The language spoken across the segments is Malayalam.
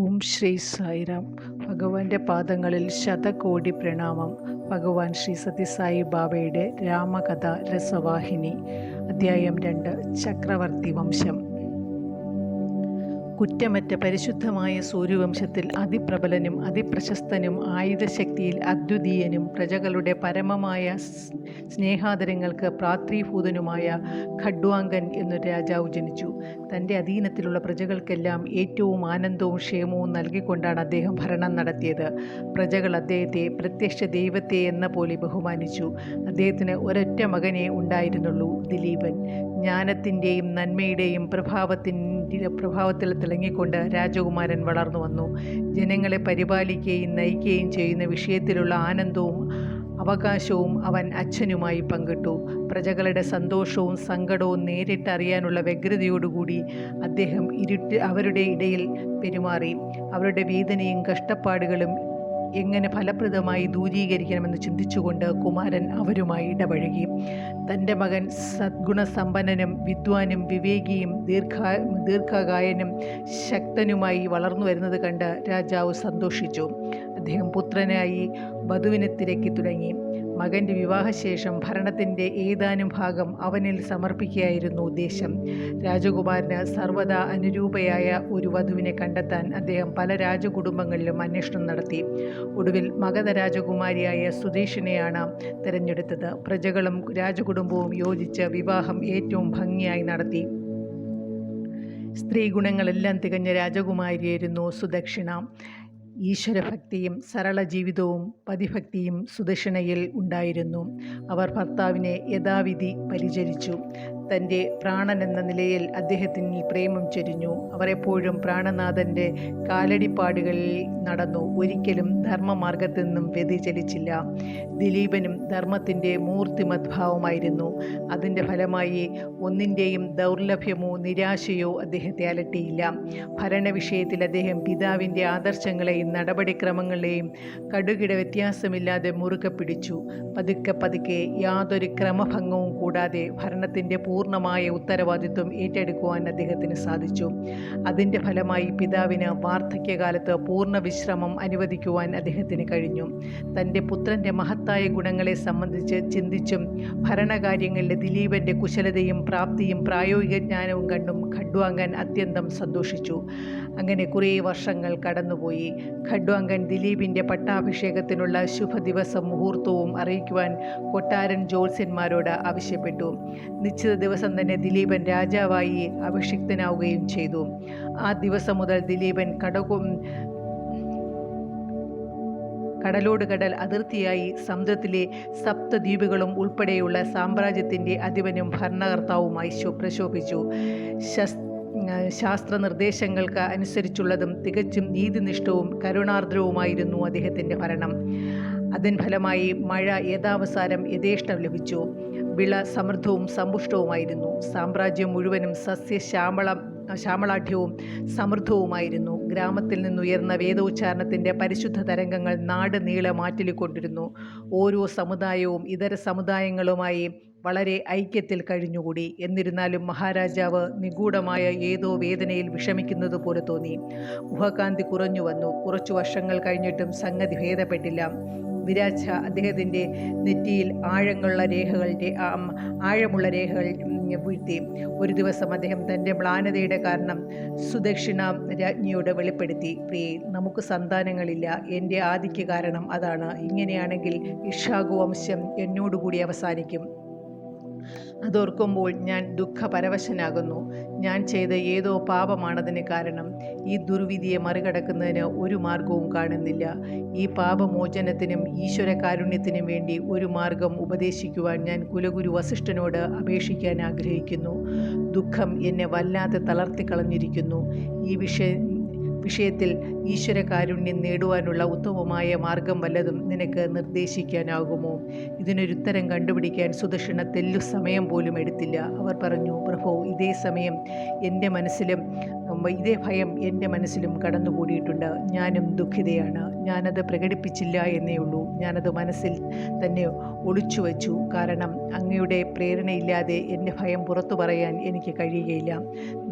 ഓം ശ്രീ സായിറാം. ഭഗവാന്റെ പാദങ്ങളിൽ ശതകോടി പ്രണാമം. ഭഗവാൻ ശ്രീ സത്യസായി ബാബയുടെ രാമകഥ രസവാഹിനി. അധ്യായം 2. ചക്രവർത്തി വംശം. കുറ്റമറ്റ പരിശുദ്ധമായ സൂര്യവംശത്തിൽ അതിപ്രബലനും അതിപ്രശസ്തനും ആയുധശക്തിയിൽ അദ്വിതീയനും പ്രജകളുടെ പരമമായ സ്നേഹാദരങ്ങൾക്ക് പ്രാത്രീഭൂതനുമായ ഖഡ്വാങ്കൻ എന്നൊരു രാജാവ് ജനിച്ചു. തൻ്റെ അധീനത്തിലുള്ള പ്രജകൾക്കെല്ലാം ഏറ്റവും ആനന്ദവും ക്ഷേമവും നൽകിക്കൊണ്ടാണ് അദ്ദേഹം ഭരണം നടത്തിയത്. പ്രജകൾ അദ്ദേഹത്തെ പ്രത്യക്ഷ ദൈവത്തെ എന്ന പോലെ ബഹുമാനിച്ചു. അദ്ദേഹത്തിന് ഒരൊറ്റ മകനേ ഉണ്ടായിരുന്നുള്ളൂ, ദിലീപൻ. ജ്ഞാനത്തിൻ്റെയും നന്മയുടെയും പ്രഭാവത്തിൽ തിളങ്ങിക്കൊണ്ട് രാജകുമാരൻ വളർന്നു വന്നു. ജനങ്ങളെ പരിപാലിക്കുകയും നയിക്കുകയും ചെയ്യുന്ന വിഷയത്തിലുള്ള ആനന്ദവും അവകാശവും അവൻ അച്ഛനുമായി പങ്കിട്ടു. പ്രജകളുടെ സന്തോഷവും സങ്കടവും നേരിട്ടറിയാനുള്ള വ്യഗ്രതയോടുകൂടി അദ്ദേഹം അവരുടെ ഇടയിൽ പെരുമാറി. അവരുടെ വേദനയും കഷ്ടപ്പാടുകളും എങ്ങനെ ഫലപ്രദമായി ദൂരീകരിക്കണമെന്ന് ചിന്തിച്ചുകൊണ്ട് കുമാരൻ അവരുമായി ഇടപഴകി. തൻ്റെ മകൻ സദ്ഗുണസമ്പന്നനും വിദ്വാനും വിവേകിയും ദീർഘകായനും ശക്തനുമായി വളർന്നു വരുന്നത് കണ്ട് രാജാവ് സന്തോഷിച്ചു. അദ്ദേഹം പുത്രനായി വധുവിനെ തിരക്കി തുടങ്ങി. മകൻ്റെ വിവാഹശേഷം ഭരണത്തിൻ്റെ ഏതാനും ഭാഗം അവനിൽ സമർപ്പിക്കുകയായിരുന്നു ഉദ്ദേശം. രാജകുമാരന് സർവ്വതാ അനുരൂപയായ ഒരു വധുവിനെ കണ്ടെത്താൻ അദ്ദേഹം പല രാജകുടുംബങ്ങളിലും അന്വേഷണം നടത്തി. ഒടുവിൽ മഗധ രാജകുമാരിയായ സുദേഷിനെയാണ് തിരഞ്ഞെടുത്തത്. പ്രജകളും രാജകുടുംബവും യോജിച്ച് വിവാഹം ഏറ്റവും ഭംഗിയായി നടത്തി. സ്ത്രീ ഗുണങ്ങളെല്ലാം തികഞ്ഞ രാജകുമാരിയായിരുന്നു സുദക്ഷിണ. ഈശ്വരഭക്തിയും സരള ജീവിതവും പതിഭക്തിയും സുദക്ഷിണയിൽ ഉണ്ടായിരുന്നു. അവർ ഭർത്താവിനെ യഥാവിധി പരിചരിച്ചു. തൻ്റെ പ്രാണൻ എന്ന നിലയിൽ അദ്ദേഹത്തിന് പ്രേമം ചൊരിഞ്ഞു. അവർ എപ്പോഴും പ്രാണനാഥൻ്റെ കാലടിപ്പാടുകളിൽ നടന്നു. ഒരിക്കലും ധർമ്മമാർഗത്തിൽ നിന്നും വ്യതിചലിച്ചില്ല. ദിലീപനും ധർമ്മത്തിൻ്റെ മൂർത്തിമദ്ഭാവമായിരുന്നു. അതിൻ്റെ ഫലമായി ഒന്നിൻ്റെയും ദൗർലഭ്യമോ നിരാശയോ അദ്ദേഹത്തെ അലട്ടിയില്ല. ഭരണവിഷയത്തിൽ അദ്ദേഹം പിതാവിൻ്റെ ആദർശങ്ങളെയും നടപടിക്രമങ്ങളെയും കടുകിട വ്യത്യാസമില്ലാതെ മുറുകെ പിടിച്ചു. പതുക്കെ യാതൊരു ക്രമഭംഗവും കൂടാതെ ഭരണത്തിൻ്റെ പൂർണ്ണമായ ഉത്തരവാദിത്വം ഏറ്റെടുക്കുവാൻ അദ്ദേഹത്തിന് സാധിച്ചു. അതിൻ്റെ ഫലമായി പിതാവിന് വാർദ്ധക്യകാലത്ത് പൂർണ്ണ വിശ്രമം അനുവദിക്കുവാൻ അദ്ദേഹത്തിന് കഴിഞ്ഞു. തൻ്റെ പുത്രൻ്റെ മഹത്തായ ഗുണങ്ങളെ സംബന്ധിച്ച് ചിന്തിച്ചും ഭരണകാര്യങ്ങളിലെ ദിലീപൻ്റെ കുശലതയും പ്രാപ്തിയും പ്രായോഗിക ജ്ഞാനവും കണ്ടും ഖഡ്വാങ്കൻ അത്യന്തം സന്തോഷിച്ചു. അങ്ങനെ കുറേ വർഷങ്ങൾ കടന്നുപോയി. ഖഡ്വാങ്കൻ ദിലീപിൻ്റെ പട്ടാഭിഷേകത്തിനുള്ള ശുഭദിവസം മുഹൂർത്തവും അറിയിക്കുവാൻ കൊട്ടാരൻ ജ്യോത്സ്യന്മാരോട് ആവശ്യപ്പെട്ടു. നിശ്ചിത ദിവസം തന്നെ ദിലീപൻ രാജാവായി അഭിഷിക്തനാവുകയും ചെയ്തു. ആ ദിവസം മുതൽ ദിലീപൻ കടലോട് കടൽ അതിർത്തിയായി സമുദ്രത്തിലെ സപ്തദ്വീപുകളും ഉൾപ്പെടെയുള്ള സാമ്രാജ്യത്തിൻ്റെ അധിപനും ഭരണകർത്താവുമായി പ്രശോഭിച്ചു. ശാസ്ത്ര നിർദ്ദേശങ്ങൾക്ക് അനുസരിച്ചുള്ളതും തികച്ചും നീതിനിഷ്ഠവും കരുണാർദ്രവുമായിരുന്നു അദ്ദേഹത്തിൻ്റെ ഭരണം. അതിന് ഫലമായി മഴ യഥാവസാനം യഥേഷ്ടം ലഭിച്ചു. വിള സമൃദ്ധവും സമ്പുഷ്ടവുമായിരുന്നു. സാമ്രാജ്യം മുഴുവനും ശ്യാമളാഢ്യവും സമൃദ്ധവുമായിരുന്നു. ഗ്രാമത്തിൽ നിന്നുയർന്ന വേദോച്ചാരണത്തിൻ്റെ പരിശുദ്ധ തരംഗങ്ങൾ നാട് നീളെ മാറ്റിക്കൊണ്ടിരുന്നു. ഓരോ സമുദായവും ഇതര സമുദായങ്ങളുമായി വളരെ ഐക്യത്തിൽ കഴിഞ്ഞുകൂടി. എന്നിരുന്നാലും മഹാരാജാവ് നിഗൂഢമായ ഏതോ വേദനയിൽ വിഷമിക്കുന്നത് പോലെ തോന്നി. മുഖകാന്തി കുറഞ്ഞു വന്നു. കുറച്ചു വർഷങ്ങൾ കഴിഞ്ഞിട്ടും സംഗതി ഭേദപ്പെട്ടില്ല. വിരാജ അദ്ദേഹത്തിൻ്റെ നെറ്റിയിൽ ആഴമുള്ള രേഖകൾ വീഴ്ത്തി. ഒരു ദിവസം അദ്ദേഹം തൻ്റെ മ്ലാനതയുടെ കാരണം സുദക്ഷിണ രാജ്ഞിയോട് വെളിപ്പെടുത്തി. പ്രിയേ, നമുക്ക് സന്താനങ്ങളില്ല. എൻ്റെ ആദിക്ക് കാരണം അതാണ്. ഇങ്ങനെയാണെങ്കിൽ ഇക്ഷ്വാകു വംശം എന്നോടുകൂടി അവസാനിക്കും. അതോർക്കുമ്പോൾ ഞാൻ ദുഃഖപരവശനാകുന്നു. ഞാൻ ചെയ്ത ഏതോ പാപമാണതിന് കാരണം. ഈ ദുർവിധിയെ മറികടക്കുന്നതിന് ഒരു മാർഗവും കാണുന്നില്ല. ഈ പാപമോചനത്തിനും ഈശ്വരകാരുണ്യത്തിനും വേണ്ടി ഒരു മാർഗം ഉപദേശിക്കുവാൻ ഞാൻ കുലഗുരു വസിഷ്ഠനോട് അപേക്ഷിക്കാൻ ആഗ്രഹിക്കുന്നു. ദുഃഖം എന്നെ വല്ലാതെ തളർത്തിക്കളഞ്ഞിരിക്കുന്നു. ഈ വിഷയത്തിൽ ഈശ്വരകാരുണ്യം നേടുവാനുള്ള ഉത്തമമായ മാർഗം വല്ലതും നിനക്ക് നിർദ്ദേശിക്കാനാകുമോ? ഇതിനൊരുത്തരം കണ്ടുപിടിക്കാൻ സുദക്ഷിണ തെല്ലു സമയം പോലും എടുത്തില്ല. അവർ പറഞ്ഞു, പ്രഭു, ഇതേ സമയം എൻ്റെ മനസ്സിലും ഇതേ ഭയം എൻ്റെ മനസ്സിലും കടന്നുകൂടിയിട്ടുണ്ട്. ഞാനും ദുഃഖിതയാണ്. ഞാനത് പ്രകടിപ്പിച്ചില്ല എന്നേ ഉള്ളൂ. ഞാനത് മനസ്സിൽ തന്നെ ഒളിച്ചു വച്ചു. കാരണം അങ്ങയുടെ പ്രേരണയില്ലാതെ എൻ്റെ ഭയം പുറത്തു പറയാൻ എനിക്ക് കഴിയുകയില്ല.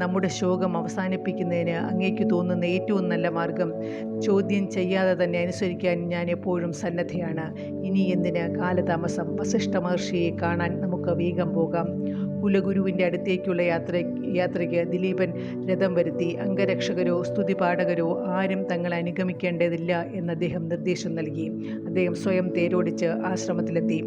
നമ്മുടെ ശോകം അവസാനിപ്പിക്കുന്നതിന് അങ്ങേക്ക് തോന്നുന്ന ഏറ്റവും നല്ല മാർഗം ചോദ്യം ചെയ്യാതെ തന്നെ അനുസരിക്കാൻ ഞാൻ എപ്പോഴും സന്നദ്ധയാണ്. ഇനി എന്തിന് കാലതാമസം? വസിഷ്ഠ മഹർഷിയെ കാണാൻ നമുക്ക് വേഗം പോകാം. കുലഗുരുവിൻ്റെ അടുത്തേക്കുള്ള യാത്രയ്ക്ക് ദിലീപൻ രഥം വരുത്തി. അംഗരക്ഷകരോ സ്തുതിപാഠകരോ ആരും തങ്ങളെ അനുഗമിക്കേണ്ടതില്ല എന്ന് അദ്ദേഹം നിർദ്ദേശം നൽകി. അദ്ദേഹം സ്വയം തേരോടിച്ച് ആശ്രമത്തിലെത്തി.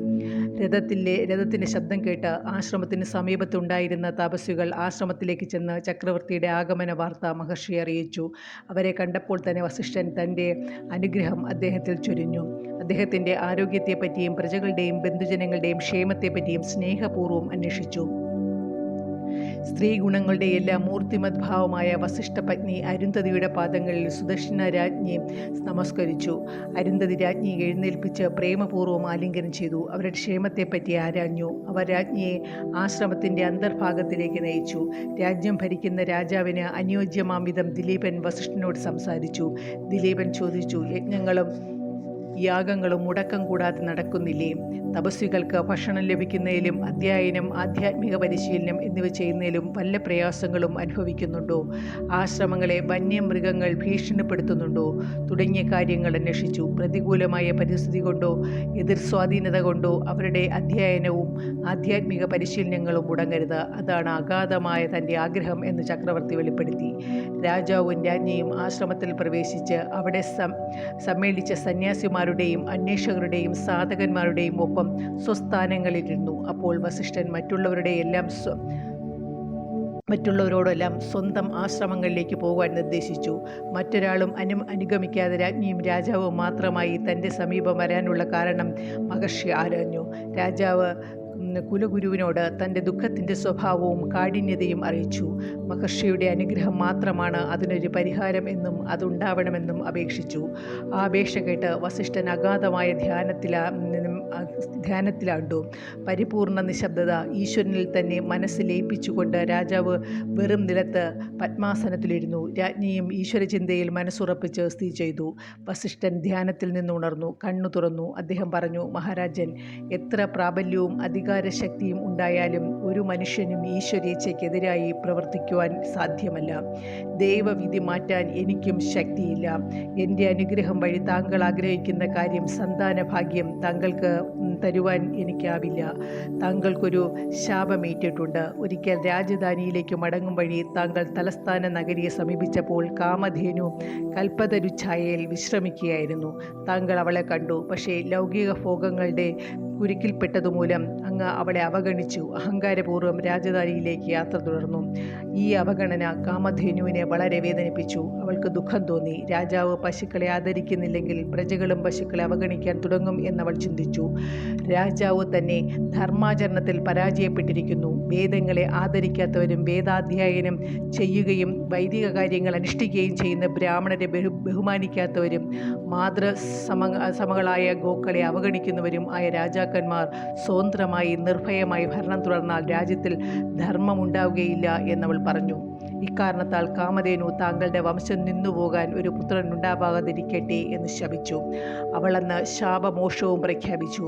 രഥത്തിൻ്റെ ശബ്ദം കേട്ട് ആശ്രമത്തിന് സമീപത്തുണ്ടായിരുന്ന തപസ്വികൾ ആശ്രമത്തിലേക്ക് ചെന്ന് ചക്രവർത്തിയുടെ ആഗമന വാർത്ത മഹർഷിയെ അറിയിച്ചു. അവരെ കണ്ടപ്പോൾ തന്നെ വസിഷ്ഠൻ തൻ്റെ അനുഗ്രഹം അദ്ദേഹത്തിൽ ചൊരിഞ്ഞു. അദ്ദേഹത്തിൻ്റെ ആരോഗ്യത്തെപ്പറ്റിയും പ്രജകളുടെയും ബന്ധുജനങ്ങളുടെയും ക്ഷേമത്തെപ്പറ്റിയും സ്നേഹപൂർവ്വം അന്വേഷിച്ചു. സ്ത്രീ ഗുണങ്ങളുടെ എല്ലാം മൂർത്തിമത് ഭാവമായ വസിഷ്ഠ പത്നി അരുന്ധതിയുടെ പാദങ്ങളിൽ സുദർശന രാജ്ഞിയെ നമസ്കരിച്ചു. അരുന്ധതി രാജ്ഞിയെ എഴുന്നേൽപ്പിച്ച് പ്രേമപൂർവ്വം ആലിംഗനം ചെയ്തു. അവരുടെ ക്ഷേമത്തെപ്പറ്റി ആരാഞ്ഞു. അവർ രാജ്ഞിയെ ആശ്രമത്തിൻ്റെ അന്തർഭാഗത്തിലേക്ക് നയിച്ചു. രാജ്യം ഭരിക്കുന്ന രാജാവിന് അനുയോജ്യമാം വിധം ദിലീപൻ വസിഷ്ഠനോട് സംസാരിച്ചു. ദിലീപൻ ചോദിച്ചു, യജ്ഞങ്ങളും യാഗങ്ങളും മുടക്കം കൂടാതെ നടക്കുന്നില്ലേ? തപസ്വികൾക്ക് ഭക്ഷണം ലഭിക്കുന്നതിലും അധ്യയനം, ആധ്യാത്മിക പരിശീലനം എന്നിവ ചെയ്യുന്നതിലും വല്ല പ്രയാസങ്ങളും അനുഭവിക്കുന്നുണ്ടോ? ആശ്രമങ്ങളെ വന്യമൃഗങ്ങൾ ഭീഷണിപ്പെടുത്തുന്നുണ്ടോ? തുടങ്ങിയ കാര്യങ്ങൾ അന്വേഷിച്ചു. പ്രതികൂലമായ പരിസ്ഥിതി കൊണ്ടോ എതിർ സ്വാധീനത കൊണ്ടോ അവരുടെ അധ്യയനവും ആധ്യാത്മിക പരിശീലനങ്ങളും മുടങ്ങരുത്. അതാണ് അഗാധമായ തൻ്റെ ആഗ്രഹം എന്ന് ചക്രവർത്തി വെളിപ്പെടുത്തി. രാജാവും രാജ്ഞിയും ആശ്രമത്തിൽ പ്രവേശിച്ച് അവിടെ സമ്മേളിച്ച സന്യാസിമാരുടെയും അന്വേഷകരുടെയും സാധകന്മാരുടെയും ഒപ്പം സ്വസ്ഥാനങ്ങളിലിരുന്നു. അപ്പോൾ വസിഷ്ഠൻ മറ്റുള്ളവരോടെല്ലാം സ്വന്തം ആശ്രമങ്ങളിലേക്ക് പോകാൻ നിർദ്ദേശിച്ചു. മറ്റൊരാളും അനുഗമിക്കാതെ രാജ്ഞിയും രാജാവും മാത്രമായി തൻ്റെ സമീപം വരാനുള്ള കാരണം മഹർഷി ആരാഞ്ഞു. രാജാവ് കുലഗുരുവിനോട് തൻ്റെ ദുഃഖത്തിൻ്റെ സ്വഭാവവും കാഠിന്യതയും അറിയിച്ചു. മഹർഷിയുടെ അനുഗ്രഹം മാത്രമാണ് അതിനൊരു പരിഹാരം എന്നും അതുണ്ടാവണമെന്നും അപേക്ഷിച്ചു. ആ അപേക്ഷ കേട്ട് വസിഷ്ഠൻ അഗാധമായ ധ്യാനത്തിലാണ്ടു. പരിപൂർണ നിശബ്ദത. ഈശ്വരനിൽ തന്നെ മനസ്സ് ലയിപ്പിച്ചുകൊണ്ട് രാജാവ് വെറും നിലത്ത് പത്മാസനത്തിലിരുന്നു. രാജ്ഞിയും ഈശ്വരചിന്തയിൽ മനസ്സുറപ്പിച്ച് സ്ഥിതി ചെയ്തു. വസിഷ്ഠൻ ധ്യാനത്തിൽ നിന്നുണർന്നു. കണ്ണു തുറന്നു. അദ്ദേഹം പറഞ്ഞു, മഹാരാജൻ, എത്ര പ്രാബല്യവും അധികാരശക്തിയും ഉണ്ടായാലും ഒരു മനുഷ്യനും ഈശ്വരേച്ഛയ്ക്കെതിരായി പ്രവർത്തിക്കുവാൻ സാധ്യമല്ല. ദൈവവിധി മാറ്റാൻ എനിക്കും ശക്തിയില്ല. എൻ്റെ അനുഗ്രഹം വഴി താങ്കൾ ആഗ്രഹിക്കുന്ന കാര്യം, സന്താന ഭാഗ്യം, താങ്കൾക്ക് തരുവാൻ എനിക്കാവില്ല. താങ്കൾക്കൊരു ശാപമേറ്റിട്ടുണ്ട്. ഒരിക്കൽ രാജധാനിയിലേക്ക് മടങ്ങും വഴി താങ്കൾ തലസ്ഥാന നഗരിയെ സമീപിച്ചപ്പോൾ കാമധേനു കൽപ്പതരുഛായയിൽ വിശ്രമിക്കുകയായിരുന്നു. താങ്കൾ അവളെ കണ്ടു. പക്ഷേ ലൗകിക ഭോഗങ്ങളുടെ കുരുക്കിൽപ്പെട്ടതുമൂലം അങ്ങ് അവളെ അവഗണിച്ചു. അഹങ്കാരപൂർവ്വം രാജധാനിയിലേക്ക് യാത്ര തുടർന്നു. ഈ അവഗണന കാമധേനുവിനെ വളരെ വേദനിപ്പിച്ചു. അവൾക്ക് ദുഃഖം തോന്നി. രാജാവ് പശുക്കളെ ആദരിക്കുന്നില്ലെങ്കിൽ പ്രജകളും പശുക്കളെ അവഗണിക്കാൻ തുടങ്ങും എന്നവൾ ചിന്തിച്ചു. രാജാവ് തന്നെ ധർമാചരണത്തിൽ പരാജയപ്പെട്ടിരിക്കുന്നു. വേദങ്ങളെ ആദരിക്കാത്തവരും വേദാധ്യയനം ചെയ്യുകയും വൈദിക കാര്യങ്ങൾ അനുഷ്ഠിക്കുകയും ചെയ്യുന്ന ബ്രാഹ്മണരെ ബഹുമാനിക്കാത്തവരും സമകളായ ഗോക്കളെ അവഗണിക്കുന്നവരും ആയ രാജാക്കന്മാർ സ്വതന്ത്രമായി നിർഭയമായി ഭരണം തുടർന്നാൽ രാജ്യത്തിൽ ധർമ്മമുണ്ടാവുകയില്ല എന്നവൾ പറഞ്ഞു. ഇക്കാരണത്താൽ കാമധേനു താങ്കളുടെ വംശം നിന്നുപോകാൻ ഒരു പുത്രൻ ഉണ്ടാവാതിരിക്കട്ടെ എന്ന് ശപിച്ചു. അവളന്ന് ശാപമോക്ഷവും പ്രഖ്യാപിച്ചു.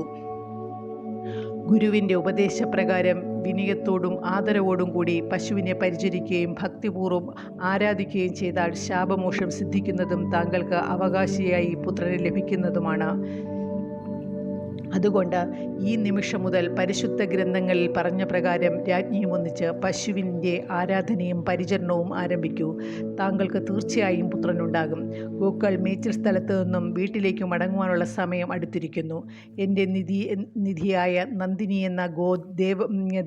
ഗുരുവിൻ്റെ ഉപദേശപ്രകാരം വിനയത്തോടും ആദരവോടും കൂടി പശുവിനെ പരിചരിക്കുകയും ഭക്തിപൂർവ്വം ആരാധിക്കുകയും ചെയ്താൽ ശാപമോക്ഷം സിദ്ധിക്കുന്നതും താങ്കൾക്ക് അവകാശിയായി പുത്രനെ ലഭിക്കുന്നതുമാണ്. അതുകൊണ്ട് ഈ നിമിഷം മുതൽ പരിശുദ്ധ ഗ്രന്ഥങ്ങളിൽ പറഞ്ഞ പ്രകാരം രാജ്ഞിയും ഒന്നിച്ച് പശുവിൻ്റെ ആരാധനയും പരിചരണവും ആരംഭിക്കൂ. താങ്കൾക്ക് തീർച്ചയായും പുത്രനുണ്ടാകും. ഗോക്കൾ മേച്ചിൽ സ്ഥലത്ത് നിന്നും വീട്ടിലേക്ക് മടങ്ങുവാനുള്ള സമയം അടുത്തിരിക്കുന്നു. എൻ്റെ നിധിയായ നന്ദിനി എന്ന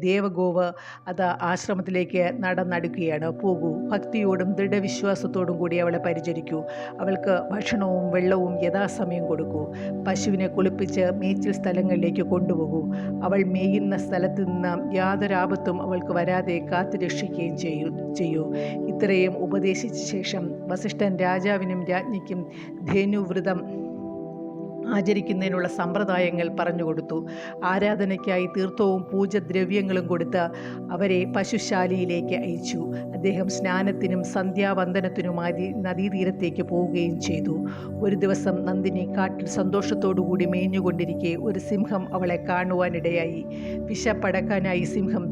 ദേവഗോവ് അത് ആശ്രമത്തിലേക്ക് നടന്നടുക്കുകയാണ്. പോകൂ, ഭക്തിയോടും ദൃഢവിശ്വാസത്തോടും കൂടി അവളെ പരിചരിക്കൂ. അവൾക്ക് ഭക്ഷണവും വെള്ളവും യഥാസമയം കൊടുക്കൂ. പശുവിനെ കുളിപ്പിച്ച് മേച്ചിൽ സ്ഥലങ്ങളിലേക്ക് കൊണ്ടുപോകൂ. അവൾ മേയുന്ന സ്ഥലത്ത് നിന്ന് യാതൊരാപത്തും അവൾക്ക് വരാതെ കാത്തു രക്ഷിക്കുകയും ചെയ്യൂ. ഇത്രയും ഉപദേശിച്ച ശേഷം വസിഷ്ഠൻ രാജാവിനും രാജ്ഞിക്കും ധേനുവ്രതം ആചരിക്കുന്നതിനുള്ള സമ്പ്രദായങ്ങൾ പറഞ്ഞുകൊടുത്തു. ആരാധനയ്ക്കായി തീർത്ഥവും പൂജദ്രവ്യങ്ങളും കൊടുത്ത് അവരെ പശുശാലയിലേക്ക് അയച്ചു. അദ്ദേഹം സ്നാനത്തിനും സന്ധ്യാവന്ദനത്തിനുമായി നദീതീരത്തേക്ക് പോവുകയും ചെയ്തു. ഒരു ദിവസം നന്ദിനി കാട്ടിൽ സന്തോഷത്തോടുകൂടി മേഞ്ഞുകൊണ്ടിരിക്കെ ഒരു സിംഹം അവളെ കാണുവാനിടയായി. വിശപ്പടക്കാനായി സിംഹം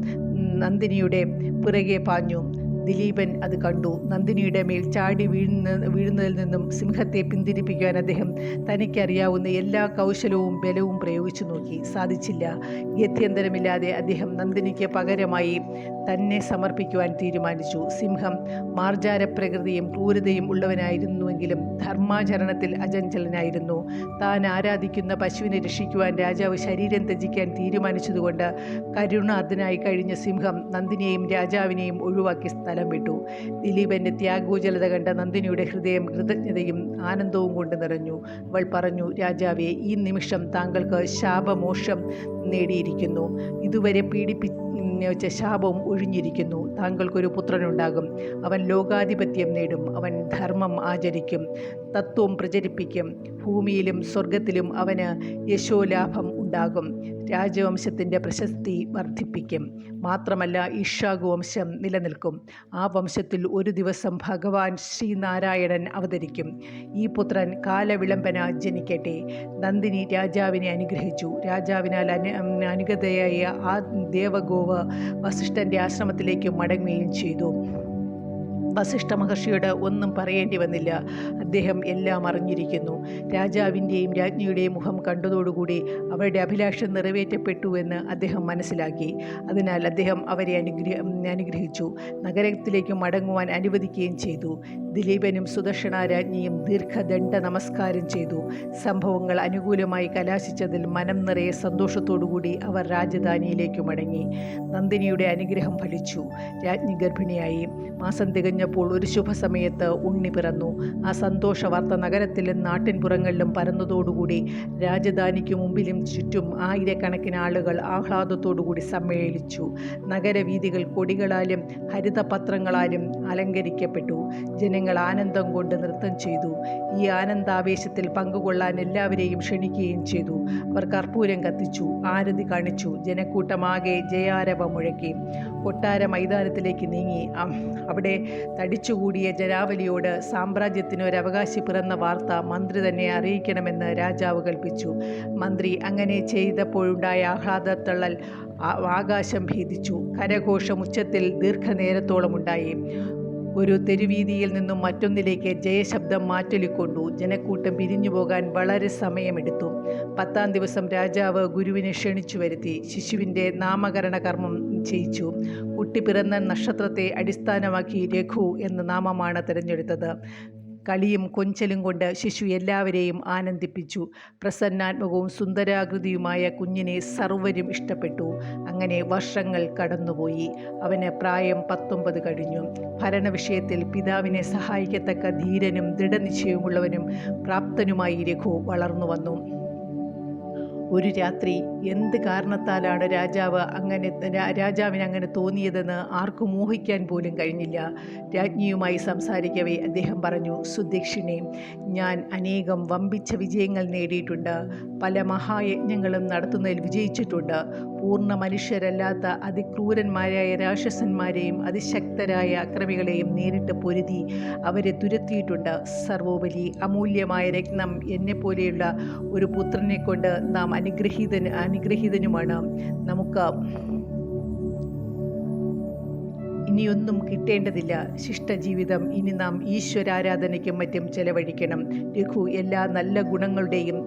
നന്ദിനിയുടെ പിറകെ പാഞ്ഞു. ദിലീപൻ അത് കണ്ടു. നന്ദിനിയുടെ മേൽ ചാടി വീഴുന്നതിൽ നിന്നും സിംഹത്തെ പിന്തിരിപ്പിക്കുവാൻ അദ്ദേഹം തനിക്കറിയാവുന്ന എല്ലാ കൗശലവും ബലവും പ്രയോഗിച്ചു നോക്കി. സാധിച്ചില്ല. ഗത്യന്തരമില്ലാതെ അദ്ദേഹം നന്ദിനിക്ക് പകരമായി തന്നെ സമർപ്പിക്കുവാൻ തീരുമാനിച്ചു. സിംഹം മാർജാരപ്രകൃതിയും ക്രൂരതയും ഉള്ളവനായിരുന്നുവെങ്കിലും ധർമാചരണത്തിൽ അചഞ്ചലനായിരുന്നു. താൻ ആരാധിക്കുന്ന പശുവിനെ രക്ഷിക്കുവാൻ രാജാവ് ശരീരം ത്യജിക്കാൻ തീരുമാനിച്ചതുകൊണ്ട് കരുണാർദ്ദനായി കഴിഞ്ഞ സിംഹം നന്ദിനിയെയും രാജാവിനെയും ഒഴിവാക്കി സ്ഥലം വിട്ടു. ദിലീപന്റെ ത്യാഗോജലത കണ്ട നന്ദിനിയുടെ ഹൃദയം കൃതജ്ഞതയും ആനന്ദവും കൊണ്ട് നിറഞ്ഞു. അവൾ പറഞ്ഞു, രാജാവേ, ഈ നിമിഷം താങ്കൾക്ക് ശാപമോക്ഷം നേടിയിരിക്കുന്നു. ഇതുവരെ വെച്ച ശാപവും ഒഴിഞ്ഞിരിക്കുന്നു. താങ്കൾക്കൊരു പുത്രനുണ്ടാകും. അവൻ ലോകാധിപത്യം നേടും. അവൻ ധർമ്മം ആചരിക്കും, തത്വം പ്രചരിപ്പിക്കും. ഭൂമിയിലും സ്വർഗത്തിലും അവന് യശോലാഭം ഉണ്ടാകും. രാജവംശത്തിൻ്റെ പ്രശസ്തി വർദ്ധിപ്പിക്കും. മാത്രമല്ല, ഇക്ഷാകു വംശം നിലനിൽക്കും. ആ വംശത്തിൽ ഒരു ദിവസം ഭഗവാൻ ശ്രീനാരായണൻ അവതരിക്കും. ഈ പുത്രൻ കാലവിളംബന ജനിക്കട്ടെ. നന്ദിനി രാജാവിനെ അനുഗ്രഹിച്ചു. രാജാവിനാൽ അനുഗതയായ ആ ദേവഗോവ് വസിഷ്ഠൻ്റെ ആശ്രമത്തിലേക്ക് മടങ്ങുകയും ചെയ്തു. വസിഷ്ഠ മഹർഷിയോട് ഒന്നും പറയേണ്ടി വന്നില്ല. അദ്ദേഹം എല്ലാം അറിഞ്ഞിരിക്കുന്നു. രാജാവിൻ്റെയും രാജ്ഞിയുടെയും മുഖം കണ്ടതോടുകൂടി അവരുടെ അഭിലാഷം നിറവേറ്റപ്പെട്ടുവെന്ന് അദ്ദേഹം മനസ്സിലാക്കി. അതിനാൽ അദ്ദേഹം അവരെ അനുഗ്രഹിച്ചു. നഗരത്തിലേക്ക് മടങ്ങുവാൻ അനുവദിക്കുകയും ചെയ്തു. ദിലീപനും സുദർശന രാജ്ഞിയും ദീർഘദണ്ഡ നമസ്കാരം ചെയ്തു. സംഭവങ്ങൾ അനുകൂലമായി കലാശിച്ചതിൽ മനം നിറയെ സന്തോഷത്തോടുകൂടി അവർ രാജധാനിയിലേക്ക് മടങ്ങി. നന്ദിനിയുടെ അനുഗ്രഹം ഫലിച്ചു. രാജ്ഞി ഗർഭിണിയായി. മാസം തികഞ്ഞപ്പോൾ ഒരു ശുഭസമയത്ത് ഉണ്ണി പിറന്നു. ആ സന്തോഷ വാർത്ത നഗരത്തിലും നാട്ടിൻപുറങ്ങളിലും പരന്നതോടുകൂടി രാജധാനിക്ക് മുമ്പിലും ചുറ്റും ആയിരക്കണക്കിന് ആളുകൾ ആഹ്ലാദത്തോടുകൂടി സമ്മേളിച്ചു. നഗരവീഥികൾ കൊടികളാലും ഹരിതപത്രങ്ങളാലും അലങ്കരിക്കപ്പെട്ടു. ജനങ്ങൾ ആനന്ദം കൊണ്ട് നൃത്തം ചെയ്തു. ഈ ആനന്ദാവേശത്തിൽ പങ്കുകൊള്ളാൻ എല്ലാവരെയും ക്ഷണിക്കുകയും ചെയ്തു. അവർ കർപ്പൂരം കത്തിച്ചു, ആരതി കാണിച്ചു. ജനക്കൂട്ടമാകെ ജയാരവം മുഴക്കി. കൊട്ടാര മൈതാനത്തിലേക്ക് നീങ്ങി. അവിടെ തടിച്ചുകൂടിയ ജനാവലിയോട് സാമ്രാജ്യത്തിന് ഒരു അവകാശി പിറന്ന വാർത്ത മന്ത്രി തന്നെ അറിയിക്കണമെന്ന് രാജാവ് കൽപ്പിച്ചു. മന്ത്രി അങ്ങനെ ചെയ്തപ്പോഴുണ്ടായ ആഹ്ലാദത്തള്ളൽ ആകാശം ഭേദിച്ചു. കരഘോഷം ഉച്ചത്തിൽ ദീർഘനേരത്തോളം ഉണ്ടായി. ഒരു തെരുവീതിയിൽ നിന്നും മറ്റൊന്നിലേക്ക് ജയശബ്ദം മാറ്റൊലിക്കൊണ്ടു. ജനക്കൂട്ടം പിരിഞ്ഞു പോകാൻ വളരെ സമയമെടുത്തു. 10-ാം ദിവസം രാജാവ് ഗുരുവിനെ ക്ഷണിച്ചു വരുത്തി. ശിശുവിൻ്റെ നാമകരണ കർമ്മം ചെയ്യിച്ചു. കുട്ടി പിറന്ന നക്ഷത്രത്തെ അടിസ്ഥാനമാക്കി രഘു എന്ന നാമമാണ് തിരഞ്ഞെടുത്തത്. കളിയും കൊഞ്ചലും കൊണ്ട് ശിശു എല്ലാവരെയും ആനന്ദിപ്പിച്ചു. പ്രസന്നാത്മകവും സുന്ദരാകൃതിയുമായ കുഞ്ഞിനെ സർവരും ഇഷ്ടപ്പെട്ടു. അങ്ങനെ വർഷങ്ങൾ കടന്നുപോയി. അവന് പ്രായം 19 കഴിഞ്ഞു. ഭരണവിഷയത്തിൽ പിതാവിനെ സഹായിക്കത്തക്ക ധീരനും ദൃഢനിശ്ചയമുള്ളവനും പ്രാപ്തനുമായി രഘു വളർന്നു വന്നു. ഒരു രാത്രി എന്ത് കാരണത്താലാണ് രാജാവിന് അങ്ങനെ തോന്നിയതെന്ന് ആർക്കും ഊഹിക്കാൻ പോലും കഴിഞ്ഞില്ല. രാജ്ഞിയുമായി സംസാരിക്കവേ അദ്ദേഹം പറഞ്ഞു, സുദക്ഷിണേ, ഞാൻ അനേകം വമ്പിച്ച വിജയങ്ങൾ നേടിയിട്ടുണ്ട്. പല മഹായജ്ഞങ്ങളും നടത്തുന്നതിൽ വിജയിച്ചിട്ടുണ്ട്. പൂർണ്ണ മനുഷ്യരല്ലാത്ത അതിക്രൂരന്മാരായ രാക്ഷസന്മാരെയും അതിശക്തരായ അക്രമികളെയും നേരിട്ട് പൊരുതി അവരെ തുരത്തിയിട്ടുണ്ട്. സർവോപരി അമൂല്യമായ രത്നം എന്നെപ്പോലെയുള്ള ഒരു പുത്രനെ കൊണ്ട് നാം അനുഗ്രഹീതനുമാണ്. നമുക്ക് ഇനിയൊന്നും കിട്ടേണ്ടതില്ല. ശിഷ്ടജീവിതം ഇനി നാം ഈശ്വരാരാധനയ്ക്കും മറ്റും ചെലവഴിക്കണം. രഘു എല്ലാ നല്ല ഗുണങ്ങളുടെയും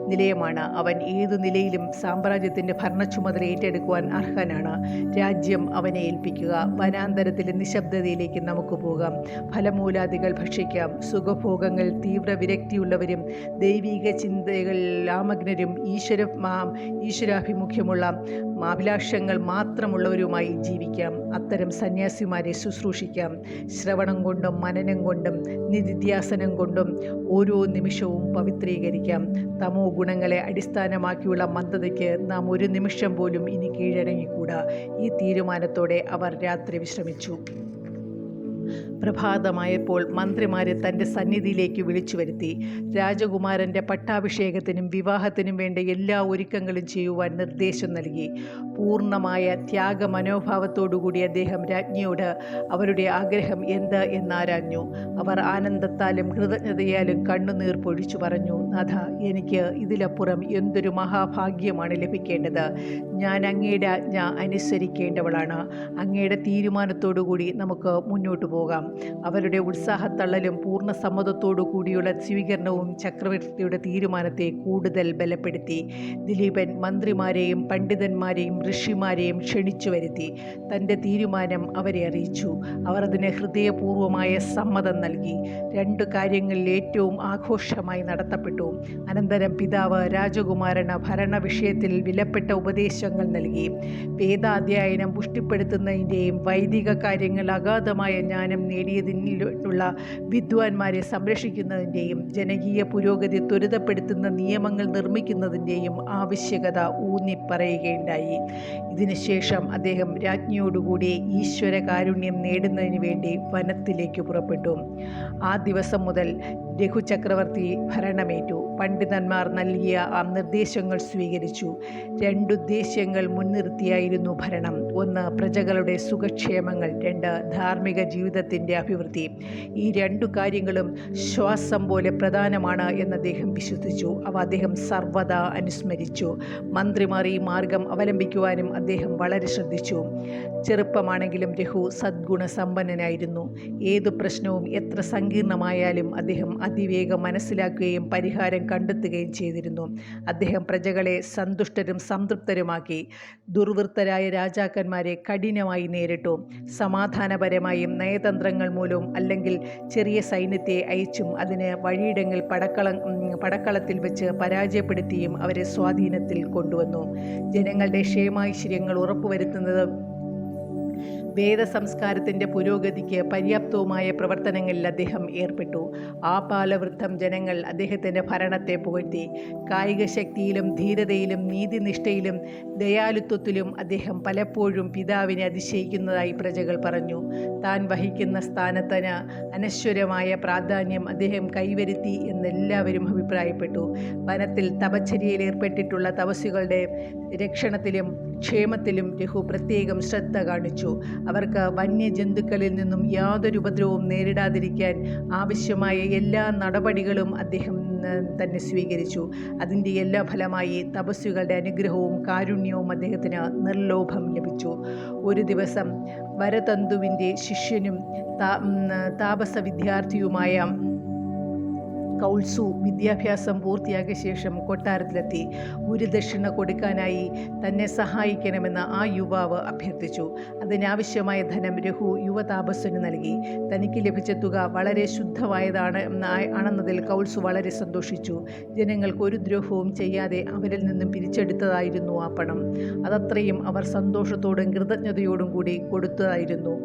നിലയമാണ്. അവൻ ഏതു നിലയിലും സാമ്രാജ്യത്തിൻ്റെ ഭരണച്ചുമതല ഏറ്റെടുക്കുവാൻ അർഹനാണ്. രാജ്യം അവനെ ഏൽപ്പിക്കുക. വനാന്തരത്തിലെ നിശബ്ദതയിലേക്ക് നമുക്ക് പോകാം. ഫലമൂലാദികൾ ഭക്ഷിക്കാം. സുഖഭോഗങ്ങൾ തീവ്ര വിരക്തിയുള്ളവരും ദൈവിക ചിന്തകൾ ആമഗ്നരും ഈശ്വരാഭിമുഖ്യമുള്ള അഭിലാഷങ്ങൾ മാത്രമുള്ളവരുമായി ജീവിക്കാം. അത്തരം സന്യാസിമാരെ ശുശ്രൂഷിക്കാം. ശ്രവണം കൊണ്ടും മനനം കൊണ്ടും നിധിധ്യാസനം കൊണ്ടും ഓരോ നിമിഷവും പവിത്രീകരിക്കാം. തമോ ഗുണങ്ങളെ അടിസ്ഥാനമാക്കിയുള്ള മന്ദതയ്ക്ക് നാം ഒരു നിമിഷം പോലും ഇനി കീഴടങ്ങിക്കൂടാ. ഈ തീരുമാനത്തോടെ അവർ രാത്രി വിശ്രമിച്ചു. പ്രഭാതമായപ്പോൾ മന്ത്രിമാരെ തൻ്റെ സന്നിധിയിലേക്ക് വിളിച്ചു വരുത്തി. രാജകുമാരൻ്റെ പട്ടാഭിഷേകത്തിനും വിവാഹത്തിനും വേണ്ട എല്ലാ ഒരുക്കങ്ങളും ചെയ്യുവാൻ നിർദ്ദേശം നൽകി. പൂർണ്ണമായ ത്യാഗമനോഭാവത്തോടുകൂടി അദ്ദേഹം രാജ്ഞിയോട് അവരുടെ ആഗ്രഹം എന്ത് എന്നാരാഞ്ഞു. അവർ ആനന്ദത്താലും കൃതജ്ഞതയാലും കണ്ണുനീർ പൊഴിച്ചു പറഞ്ഞു, നാഥ, എനിക്ക് ഇതിലപ്പുറം എന്തൊരു മഹാഭാഗ്യമാണ് ലഭിക്കേണ്ടത്. ഞാൻ അങ്ങയുടെ ആജ്ഞ അനുസരിക്കേണ്ടവളാണ്. അങ്ങയുടെ തീരുമാനത്തോടുകൂടി നമുക്ക് മുന്നോട്ട് പോകാം. അവരുടെ ഉത്സാഹത്തള്ളലും പൂർണ്ണ സമ്മതത്തോടു കൂടിയുള്ള സ്വീകരണവും ചക്രവർത്തിയുടെ തീരുമാനത്തെ കൂടുതൽ ബലപ്പെടുത്തി. ദിലീപൻ മന്ത്രിമാരെയും പണ്ഡിതന്മാരെയും ഋഷിമാരെയും ക്ഷണിച്ചു വരുത്തി. തൻ്റെ തീരുമാനം അവരെ അറിയിച്ചു. അവർ അതിന് ഹൃദയപൂർവമായ സമ്മതം നൽകി. 2 കാര്യങ്ങളിൽ ഏറ്റവും ആഘോഷമായി നടത്തപ്പെട്ടു. അനന്തരം പിതാവ് രാജകുമാരന് ഭരണ വിഷയത്തിൽ വിലപ്പെട്ട ഉപദേശങ്ങൾ നൽകി. വേദാധ്യയനം പുഷ്ടിപ്പെടുത്തുന്നതിൻ്റെയും വൈദിക കാര്യങ്ങൾ അഗാധമായ ജ്ഞാനം നേടിയതിനുള്ള വിദ്വാൻമാരെ സംരക്ഷിക്കുന്നതിൻ്റെയും ജനകീയ പുരോഗതി ത്വരിതപ്പെടുത്തുന്ന നിയമങ്ങൾ നിർമ്മിക്കുന്നതിൻ്റെയും ആവശ്യകത ഊന്നിപ്പറയുകയുണ്ടായി. ഇതിനുശേഷം അദ്ദേഹം രാജ്ഞിയോടുകൂടി ഈശ്വര കാരുണ്യം നേടുന്നതിന് വേണ്ടി വനത്തിലേക്ക് പുറപ്പെട്ടു. ആ ദിവസം മുതൽ രഘുചക്രവർത്തി ഭരണമേറ്റു. പണ്ഡിതന്മാർ നൽകിയ ആ നിർദ്ദേശങ്ങൾ സ്വീകരിച്ചു. 2 ഉദ്ദേശ്യങ്ങൾ മുൻനിർത്തിയായിരുന്നു ഭരണം. 1 പ്രജകളുടെ സുഖക്ഷേമങ്ങൾ, 2 ധാർമ്മിക ജീവിതത്തിൻ്റെ അഭിവൃദ്ധി. ഈ 2 കാര്യങ്ങളും ശ്വാസം പോലെ പ്രധാനമാണ് എന്ന് അദ്ദേഹം വിശ്വസിച്ചു. അവ അദ്ദേഹം സർവ്വദാ അനുസ്മരിച്ചു. മന്ത്രിമാർ ഈ മാർഗം അവലംബിക്കുവാനും അദ്ദേഹം വളരെ ശ്രദ്ധിച്ചു. ചെറുപ്പമാണെങ്കിലും രഘു സദ്ഗുണസമ്പന്നനായിരുന്നു. ഏതു പ്രശ്നവും എത്ര സങ്കീർണമായാലും അദ്ദേഹം അതിവേഗം മനസ്സിലാക്കുകയും പരിഹാരം കണ്ടെത്തുകയും ചെയ്തിരുന്നു. അദ്ദേഹം പ്രജകളെ സന്തുഷ്ടരും സംതൃപ്തരുമാക്കി. ദുർവൃത്തരായ രാജാക്കന്മാരെ കഠിനമായി നേരിട്ടു. സമാധാനപരമായും നയതന്ത്രങ്ങൾ മൂലവും അല്ലെങ്കിൽ ചെറിയ സൈന്യത്തെ അയച്ചും അതിന് വഴിയിടങ്ങൾ പടക്കളത്തിൽ വെച്ച് പരാജയപ്പെടുത്തിയും അവരെ സ്വാധീനത്തിൽ കൊണ്ടുവന്നു. ജനങ്ങളുടെ ക്ഷേമാശ്ചര്യങ്ങൾ ഉറപ്പുവരുത്തുന്നത് വേദസംസ്കാരത്തിൻ്റെ പുരോഗതിക്ക് പര്യാപ്തവുമായ പ്രവർത്തനങ്ങളിൽ അദ്ദേഹം ഏർപ്പെട്ടു. ആപാലവൃദ്ധം ജനങ്ങൾ അദ്ദേഹത്തിൻ്റെ ഭരണത്തെ പുകഴ്ത്തി. കായിക ശക്തിയിലും ധീരതയിലും നീതിനിഷ്ഠയിലും ദയാലുത്വത്തിലും അദ്ദേഹം പലപ്പോഴും പിതാവിനെ അതിശയിക്കുന്നതായി പ്രജകൾ പറഞ്ഞു. താൻ വഹിക്കുന്ന സ്ഥാനത്തിന് അനശ്വരമായ പ്രാധാന്യം അദ്ദേഹം കൈവരുത്തി എന്നെല്ലാവരും അഭിപ്രായപ്പെട്ടു. വനത്തിൽ തപശ്ചര്യയിൽ ഏർപ്പെട്ടിട്ടുള്ള തപസ്വികളുടെ രക്ഷണത്തിലും ക്ഷേമത്തിലും രഘു പ്രത്യേകം ശ്രദ്ധ കാണിച്ചു. അവർക്ക് വന്യജന്തുക്കളിൽ നിന്നും യാതൊരു ഉപദ്രവവും നേരിടാതിരിക്കാൻ ആവശ്യമായ എല്ലാ നടപടികളും അദ്ദേഹം തന്നെ സ്വീകരിച്ചു. അതിൻ്റെ എല്ലാ ഫലമായി തപസ്വികളുടെ അനുഗ്രഹവും കാരുണ്യവും അദ്ദേഹത്തിന് നിർലോഭം ലഭിച്ചു. ഒരു ദിവസം വരതന്തുവിൻ്റെ ശിഷ്യനും താപസ വിദ്യാർത്ഥിയുമായ കൗൾസു വിദ്യാഭ്യാസം പൂർത്തിയാക്കിയ ശേഷം കൊട്ടാരത്തിലെത്തി. ഗുരുദക്ഷിണ കൊടുക്കാനായി തന്നെ സഹായിക്കണമെന്ന് ആ യുവാവ് അഭ്യർത്ഥിച്ചു. അതിനാവശ്യമായ ധനം രഘു യുവതാപസ്വന് നൽകി. തനിക്ക് ലഭിച്ച തുക വളരെ ശുദ്ധമായതാണെന്നതിൽ കൗൾസു വളരെ സന്തോഷിച്ചു. ജനങ്ങൾക്ക് ഒരു ദ്രോഹവും ചെയ്യാതെ അവരിൽ നിന്നും പിരിച്ചെടുത്തതായിരുന്നു ആ പണം. അതത്രയും അവർ സന്തോഷത്തോടും കൃതജ്ഞതയോടും കൂടി കൊടുത്തതായിരുന്നു.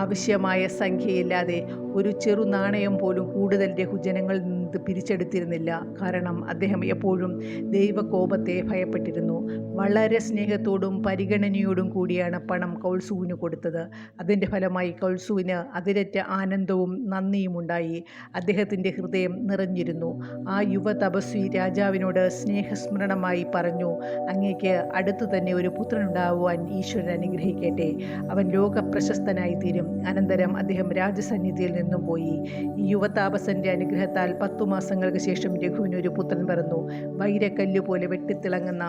ആവശ്യമായ സംഖ്യയില്ലാതെ ഒരു ചെറു നാണയം പോലും കൂടുതൽ രഘു ജനങ്ങളിൽ നിന്ന് പിരിച്ചെടുത്തിരുന്നില്ല. കാരണം അദ്ദേഹം എപ്പോഴും ദൈവകോപത്തെ ഭയപ്പെട്ടിരുന്നു. വളരെ സ്നേഹത്തോടും പരിഗണനയോടും കൂടിയാണ് പണം കൗൾസുവിന് കൊടുത്തത്. അതിൻ്റെ ഫലമായി കൗൾസുവിന് അതിരറ്റ ആനന്ദവും നന്ദിയും ഉണ്ടായി. അദ്ദേഹത്തിൻ്റെ ഹൃദയം നിറഞ്ഞിരുന്നു. ആ യുവ തപസ്വി രാജാവിനോട് സ്നേഹസ്മരണമായി പറഞ്ഞു, അങ്ങേക്ക് അടുത്തു തന്നെ ഒരു പുത്രനുണ്ടാവുവാൻ ഈശ്വരൻ അനുഗ്രഹിക്കട്ടെ. അവൻ ലോകപ്രശസ്തനായി തീരും. അനന്തരം അദ്ദേഹം രാജസന്നിധിയിൽ നിന്നും പോയി. ഈ യുവതാപസന്റെ അനുഗ്രഹത്താൽ 10 മാസങ്ങൾക്ക് ശേഷം രഘുവിന് ഒരു പുത്രൻ പിറന്നു. വൈരക്കല്ല് പോലെ വെട്ടിത്തിളങ്ങുന്ന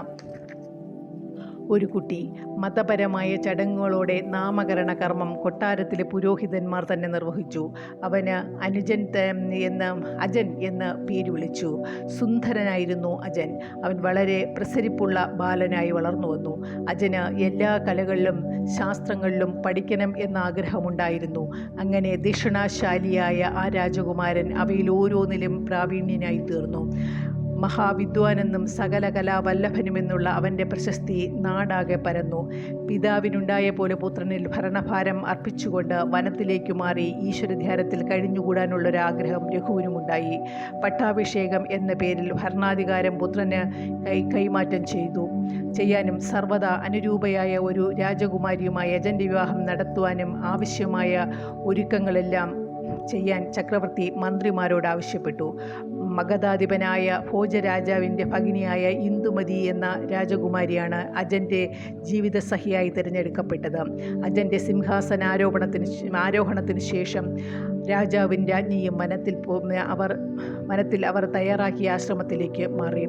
ഒരു കുട്ടി. മതപരമായ ചടങ്ങുകളോടെ നാമകരണ കർമ്മം കൊട്ടാരത്തിലെ പുരോഹിതന്മാർ തന്നെ നിർവഹിച്ചു. അവന് അജൻ എന്ന് പേര് വിളിച്ചു. സുന്ദരനായിരുന്നു അജൻ. അവൻ വളരെ പ്രസരിപ്പുള്ള ബാലനായി വളർന്നു വന്നു. അജന് എല്ലാ കലകളിലും ശാസ്ത്രങ്ങളിലും പഠിക്കണം എന്ന ആഗ്രഹമുണ്ടായിരുന്നു. അങ്ങനെ ദക്ഷിണാശാലിയായ ആ രാജകുമാരൻ അവയിൽ ഓരോന്നിലും പ്രാവീണ്യനായി തീർന്നു. മഹാവിദ്വാനെന്നും സകല കലാവല്ലഭനുമെന്നുള്ള അവൻ്റെ പ്രശസ്തി നാടാകെ പരന്നു. പിതാവിനുണ്ടായ പോലെ പുത്രനിൽ ഭരണഭാരം അർപ്പിച്ചുകൊണ്ട് വനത്തിലേക്ക് മാറി ഈശ്വരധ്യാനത്തിൽ കഴിഞ്ഞുകൂടാനുള്ളൊരാഗ്രഹം രഘുവിനുമുണ്ടായി. പട്ടാഭിഷേകം എന്ന പേരിൽ ഭരണാധികാരം പുത്രന് കൈമാറ്റം ചെയ്യാനും സർവ്വതാ അനുരൂപയായ ഒരു രാജകുമാരിയുമായി അജൻ്റെ വിവാഹം നടത്തുവാനും ആവശ്യമായ ഒരുക്കങ്ങളെല്ലാം ചെയ്യാൻ ചക്രവർത്തി മന്ത്രിമാരോട് ആവശ്യപ്പെട്ടു. മഗധാധിപനായ ഭോജരാജാവിൻ്റെ ഭഗിനിയായ ഇന്ദുമതി എന്ന രാജകുമാരിയാണ് അജൻ്റെ ജീവിതസഖിയായി തിരഞ്ഞെടുക്കപ്പെട്ടത്. അജൻ്റെ ആരോഹണത്തിന് ശേഷം രാജാവും രാജ്ഞിയും വനത്തിൽ അവർ തയ്യാറാക്കിയ ആശ്രമത്തിലേക്ക് മാറി.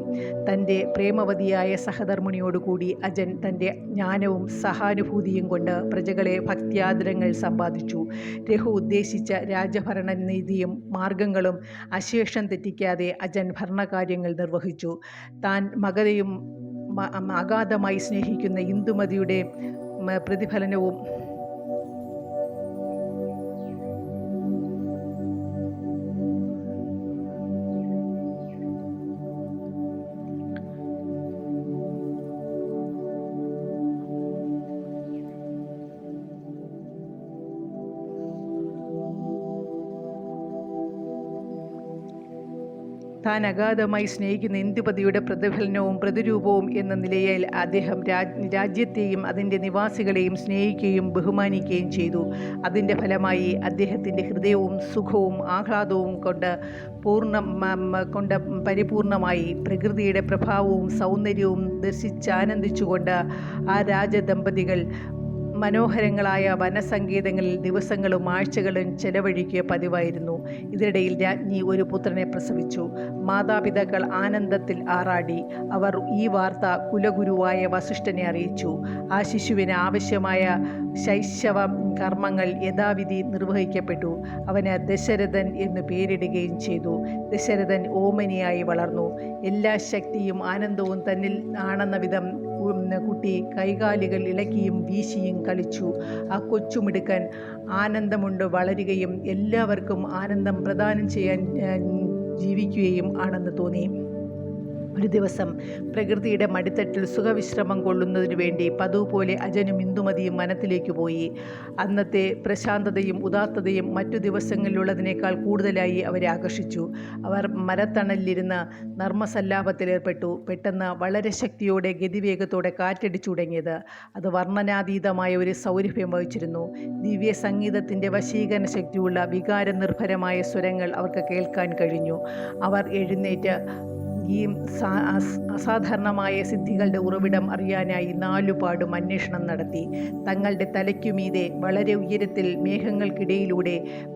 തൻ്റെ പ്രേമവതിയായ സഹധർമ്മിണിയോടുകൂടി അജൻ തൻ്റെ ജ്ഞാനവും സഹാനുഭൂതിയും കൊണ്ട് പ്രജകളെ ഭക്ത്യാദരങ്ങൾ സമ്പാദിച്ചു. രഘു ഉദ്ദേശിച്ച രാജഭരണ നീതിയും മാർഗങ്ങളും അശേഷം തെറ്റിക്കാതെ അജൻ ഭരണകാര്യങ്ങൾ നിർവഹിച്ചു. താൻ മഗധയും അഗാധമായി സ്നേഹിക്കുന്ന ഇന്ദുമതിയുടെ പ്രതിഫലനവും താൻ അഗാധമായി സ്നേഹിക്കുന്ന ഇന്ദുമതിയുടെ പ്രതിഫലനവും പ്രതിരൂപവും എന്ന നിലയിൽ അദ്ദേഹം രാജ്യത്തെയും അതിൻ്റെ നിവാസികളെയും സ്നേഹിക്കുകയും ബഹുമാനിക്കുകയും ചെയ്തു. അതിൻ്റെ ഫലമായി അദ്ദേഹത്തിൻ്റെ ഹൃദയവും സുഖവും ആഹ്ലാദവും കൊണ്ട് പരിപൂർണമായി. പ്രകൃതിയുടെ പ്രഭാവവും സൗന്ദര്യവും ദർശിച്ചാനന്ദിച്ചുകൊണ്ട് ആ രാജദമ്പതികൾ മനോഹരങ്ങളായ വനസങ്കേതങ്ങളിൽ ദിവസങ്ങളും ആഴ്ചകളും ചെലവഴിക്കുക പതിവായിരുന്നു. ഇതിനിടയിൽ രാജ്ഞി ഒരു പുത്രനെ പ്രസവിച്ചു. മാതാപിതാക്കൾ ആനന്ദത്തിൽ ആറാടി. അവർ ഈ വാർത്ത കുലഗുരുവായ വസിഷ്ഠനെ അറിയിച്ചു. ആ ശിശുവിന് ആവശ്യമായ ശൈശവ കർമ്മങ്ങൾ യഥാവിധി നിർവഹിക്കപ്പെട്ടു. അവന് ദശരഥൻ എന്ന് പേരിടുകയും ചെയ്തു. ദശരഥൻ ഓമനിയായി വളർന്നു. എല്ലാ ശക്തിയും ആനന്ദവും തന്നിൽ ആണെന്ന വിധം കുട്ടി കൈകാലുകൾ ഇളക്കിയും വീശിയും കളിച്ചു. ആ കൊച്ചുമിടുക്കൻ ആനന്ദമുണ്ട് വളരുകയും എല്ലാവർക്കും ആനന്ദം പ്രദാനം ചെയ്യാൻ ജീവിക്കുകയും ആണെന്ന് തോന്നി. ഒരു ദിവസം പ്രകൃതിയുടെ മടിത്തട്ടിൽ സുഖവിശ്രമം കൊള്ളുന്നതിനു വേണ്ടി പതിവ് പോലെ അജനും ഇന്ദുമതിയും വനത്തിലേക്ക് പോയി. അന്നത്തെ പ്രശാന്തതയും ഉദാത്തതയും മറ്റു ദിവസങ്ങളിലുള്ളതിനേക്കാൾ കൂടുതലായി അവരെ ആകർഷിച്ചു. അവർ മരത്തണലിലിരുന്ന് നർമ്മസല്ലാപത്തിലേർപ്പെട്ടു. പെട്ടെന്ന് വളരെ ശക്തിയോടെ ഗതിവേഗത്തോടെ കാറ്റടിച്ചു തുടങ്ങിയത്. അത് വർണ്ണനാതീതമായ ഒരു സൗരഭ്യം വഹിച്ചിരുന്നു. ദിവ്യ സംഗീതത്തിൻ്റെ വശീകരണ ശക്തിയുള്ള വികാരനിർഭരമായ സ്വരങ്ങൾ അവർക്ക് കേൾക്കാൻ കഴിഞ്ഞു. അവർ എഴുന്നേറ്റ് ഈ അസാധാരണമായ സിദ്ധികളുടെ ഉറവിടം അറിയാനായി നാലുപാടും അന്വേഷണം നടത്തി. തങ്ങളുടെ തലയ്ക്കുമീതെ വളരെ ഉയരത്തിൽ മേഘങ്ങൾക്കിടയിലൂടെ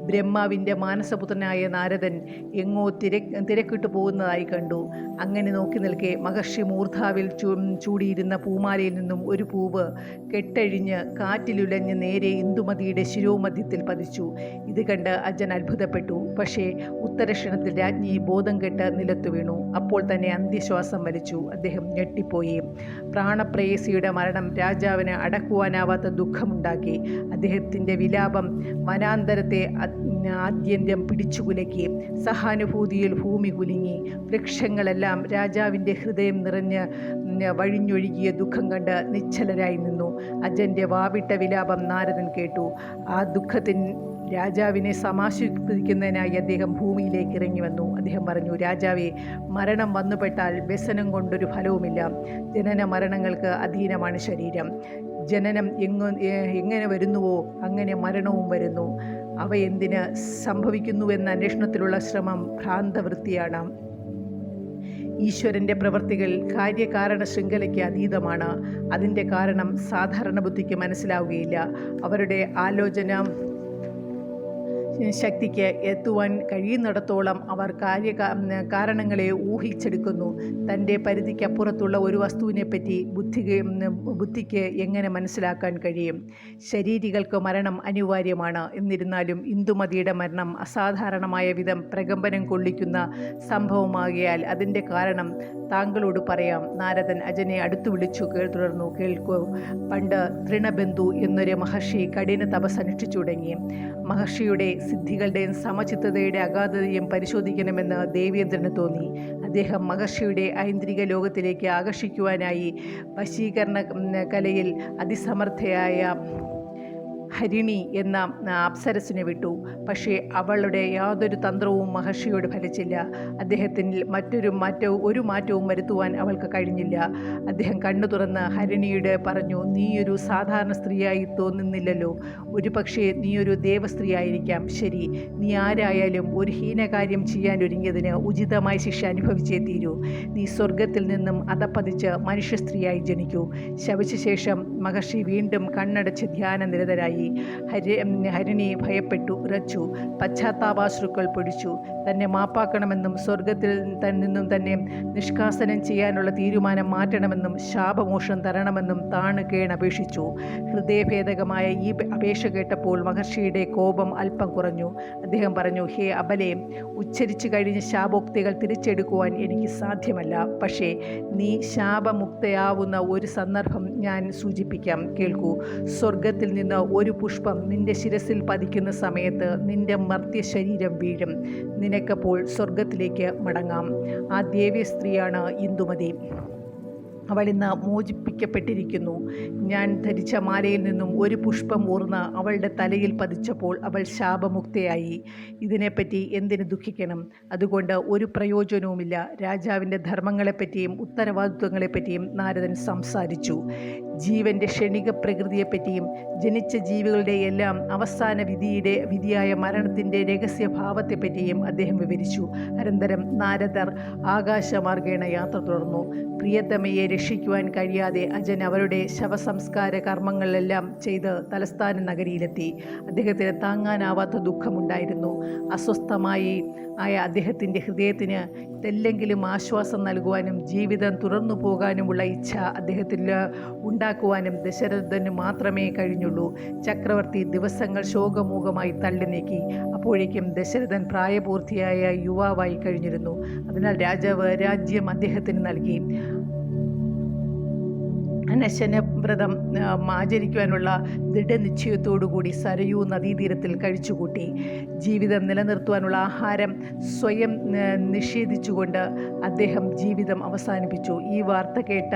ബ്രഹ്മാവിൻ്റെ മാനസപുത്രനായ നാരദൻ എങ്ങോ തിരക്കിട്ടു പോകുന്നതായി കണ്ടു. അങ്ങനെ നോക്കി നിൽക്കെ മഹർഷി മൂർധാവിൽ ചൂടിയിരുന്ന പൂമാലയിൽ നിന്നും ഒരു പൂവ് കെട്ടഴിഞ്ഞ് കാറ്റിലുലഞ്ഞ് നേരെ ഇന്ദുമതിയുടെ ശിരോമധ്യത്തിൽ പതിച്ചു. ഇത് കണ്ട് അജൻ അത്ഭുതപ്പെട്ടു. പക്ഷേ ഉത്തരക്ഷണത്തിൽ രാജ്ഞി ബോധം കെട്ട് നിലത്തു വീണു. അപ്പോൾ തന്നെ അന്ത്യശ്വാസം വലിച്ചു. അദ്ദേഹം ഞെട്ടിപ്പോയി. പ്രാണപ്രേയസിയുടെ മരണം രാജാവിന് അടക്കുവാനാവാത്ത ദുഃഖമുണ്ടാക്കി. അദ്ദേഹത്തിൻ്റെ വിലാപം വനാന്തരത്തെ ആദ്യന്ത്യം പിടിച്ചുകുലക്കി. സഹാനുഭൂതിയിൽ ഭൂമി കുലുങ്ങി. വൃക്ഷങ്ങളെല്ലാം രാജാവിൻ്റെ ഹൃദയം നിറഞ്ഞ് വഴിഞ്ഞൊഴുകിയ ദുഃഖം കണ്ട് നിശ്ചലരായി നിന്നു. അജൻ്റെ വാവിട്ട വിലാപം നാരദൻ കേട്ടു. ആ ദുഃഖത്തിൻ രാജാവിനെ സമാശ്വസിപ്പിക്കുന്നതിനായി അദ്ദേഹം ഭൂമിയിലേക്ക് ഇറങ്ങി വന്നു. അദ്ദേഹം പറഞ്ഞു, രാജാവേ, മരണം വന്നുപെട്ടാൽ വ്യസനം കൊണ്ടൊരു ഫലവുമില്ല. ജനന മരണങ്ങൾക്ക് അധീനമാണ് ശരീരം. ജനനം എങ്ങനെ വരുന്നുവോ അങ്ങനെ മരണവും വരുന്നു. അവ എന്തിന് സംഭവിക്കുന്നുവെന്ന അന്വേഷണത്തിലുള്ള ശ്രമം ഭ്രാന്തവൃത്തിയാണ്. ഈശ്വരൻ്റെ പ്രവൃത്തികൾ കാര്യകാരണ ശൃംഖലയ്ക്ക് അതീതമാണ്. അതിൻ്റെ കാരണം സാധാരണ ബുദ്ധിക്ക് മനസ്സിലാവുകയില്ല. അവരുടെ ആലോചന ശക്തിക്ക് എത്തുവാൻ കഴിയുന്നിടത്തോളം അവർ കാരണങ്ങളെ ഊഹിച്ചെടുക്കുന്നു. തൻ്റെ പരിധിക്കപ്പുറത്തുള്ള ഒരു വസ്തുവിനെപ്പറ്റി ബുദ്ധിക്ക് എങ്ങനെ മനസ്സിലാക്കാൻ കഴിയും? ശരീരികൾക്ക് മരണം അനിവാര്യമാണ്. എന്നിരുന്നാലും ഇന്ദുമതിയുടെ മരണം അസാധാരണമായ വിധം പ്രകമ്പനം കൊള്ളിക്കുന്ന സംഭവമാകിയാൽ അതിൻ്റെ കാരണം താങ്കളോട് പറയാം. നാരദൻ അജനെ അടുത്തു വിളിച്ചു തുടർന്നു, കേൾക്കൂ. പണ്ട് തൃണബന്ധു എന്നൊരു മഹർഷി കഠിന തപസ് അനുഷ്ഠിച്ചു തുടങ്ങി. മഹർഷിയുടെ സിദ്ധികളുടെയും സമചിത്തതയുടെ അഗാധതയും പരിശോധിക്കണമെന്ന് ദേവേന്ദ്രന് തോന്നി. അദ്ദേഹം മഹർഷിയുടെ ഐന്ദ്രിക ലോകത്തിലേക്ക് ആകർഷിക്കുവാനായി വശീകരണ കലയിൽ അതിസമർത്ഥയായ ഹരിണി എന്ന അപ്സരസിനെ വിട്ടു. പക്ഷേ അവളുടെ യാതൊരു തന്ത്രവും മഹർഷിയോട് ഫലിച്ചില്ല. അദ്ദേഹത്തിൽ ഒരു മാറ്റവും വരുത്തുവാൻ അവൾക്ക് കഴിഞ്ഞില്ല. അദ്ദേഹം കണ്ണു തുറന്ന് ഹരിണിയോട് പറഞ്ഞു, നീയൊരു സാധാരണ സ്ത്രീയായി തോന്നുന്നില്ലല്ലോ. ഒരു പക്ഷേ നീയൊരു ദേവസ്ത്രീയായിരിക്കാം. ശരി, നീ ആരായാലും ഒരു ഹീനകാര്യം ചെയ്യാൻ ഒരുങ്ങിയതിന് ഉചിതമായ ശിക്ഷ അനുഭവിച്ചേ തീരൂ. നീ സ്വർഗത്തിൽ നിന്നും അധപ്പതിച്ച് മനുഷ്യ സ്ത്രീയായി ജനിക്കൂ. ശപിച്ച ശേഷം മഹർഷി വീണ്ടും കണ്ണടച്ച് ധ്യാനനിരതരായി. ഹരിണി ഭയപ്പെട്ടു, ഉറച്ചു. പശ്ചാത്താപാശ്രുക്കൾ പൊടിച്ചു. തന്നെ മാപ്പാക്കണമെന്നും സ്വർഗത്തിൽ നിന്നും തന്നെ നിഷ്കാസനം ചെയ്യാനുള്ള തീരുമാനം മാറ്റണമെന്നും ശാപമോക്ഷം തരണമെന്നും താണു കേണപേക്ഷിച്ചു. ഹൃദയഭേദകമായ ഈ അപേക്ഷ കേട്ടപ്പോൾ മഹർഷിയുടെ കോപം അല്പം കുറഞ്ഞു. അദ്ദേഹം പറഞ്ഞു, ഹേ അബലേ, ഉച്ചരിച്ചു കഴിഞ്ഞ ശാപോക്തികൾ തിരിച്ചെടുക്കുവാൻ എനിക്ക് സാധ്യമല്ല. പക്ഷേ നീ ശാപമുക്തയാവുന്ന ഒരു സന്ദർഭം ഞാൻ സൂചിപ്പിക്കാം, കേൾക്കൂ. സ്വർഗത്തിൽ നിന്ന് ഒരു പുഷ്പം നിന്റെ ശിരസിൽ പതിക്കുന്ന സമയത്ത് നിന്റെ മർത്യ ശരീരം വീഴും. നിനക്കപ്പോൾ സ്വർഗത്തിലേക്ക് മടങ്ങാം. ആ ദേവ്യ സ്ത്രീയാണ് ഇന്ദുമതി. അവൾ ഇന്ന് മോചിപ്പിക്കപ്പെട്ടിരിക്കുന്നു. ഞാൻ ധരിച്ച മാലയിൽ നിന്നും ഒരു പുഷ്പം ഊർന്ന് അവളുടെ തലയിൽ പതിച്ചപ്പോൾ അവൾ ശാപമുക്തയായി. ഇതിനെപ്പറ്റി എന്തിനു ദുഃഖിക്കണം? അതുകൊണ്ട് ഒരു പ്രയോജനവുമില്ല. രാജാവിൻ്റെ ധർമ്മങ്ങളെപ്പറ്റിയും ഉത്തരവാദിത്വങ്ങളെപ്പറ്റിയും നാരദൻ സംസാരിച്ചു. ജീവൻ്റെ ക്ഷണിക പ്രകൃതിയെപ്പറ്റിയും ജനിച്ച ജീവികളുടെ എല്ലാം അവസാന വിധിയായ മരണത്തിൻ്റെ രഹസ്യഭാവത്തെപ്പറ്റിയും അദ്ദേഹം വിവരിച്ചു. അനന്തരം നാരദർ ആകാശമാർഗേണ യാത്ര തുടർന്നു. പ്രിയതമയെ രക്ഷിക്കുവാൻ കഴിയാതെ അജൻ അവരുടെ ശവസംസ്കാര കർമ്മങ്ങളെല്ലാം ചെയ്ത് തലസ്ഥാന നഗരിയിലെത്തി. അദ്ദേഹത്തിന് താങ്ങാനാവാത്ത ദുഃഖമുണ്ടായിരുന്നു. അസ്വസ്ഥമായി അദ്ദേഹത്തിൻ്റെ ഹൃദയത്തിന് തെല്ലെങ്കിലും ആശ്വാസം നൽകുവാനും ജീവിതം തുറന്നു പോകാനുമുള്ള ഇച്ഛ അദ്ദേഹത്തിൽ ഉണ്ടാക്കുവാനും ദശരഥന് മാത്രമേ കഴിഞ്ഞുള്ളൂ. ചക്രവർത്തി ദിവസങ്ങൾ ശോകമൂകമായി തള്ളി നീക്കി. അപ്പോഴേക്കും ദശരഥൻ പ്രായപൂർത്തിയായ യുവാവായി കഴിഞ്ഞിരുന്നു. അതിനാൽ രാജാവ് രാജ്യം അദ്ദേഹത്തിന് നൽകി. അനശന വ്രതം ആചരിക്കുവാനുള്ള ദൃഢനിശ്ചയത്തോടുകൂടി സരയൂ നദീതീരത്തിൽ കഴിച്ചുകൂട്ടി. ജീവിതം നിലനിർത്തുവാനുള്ള ആഹാരം സ്വയം നിഷേധിച്ചുകൊണ്ട് അദ്ദേഹം ജീവിതം അവസാനിപ്പിച്ചു. ഈ വാർത്ത കേട്ട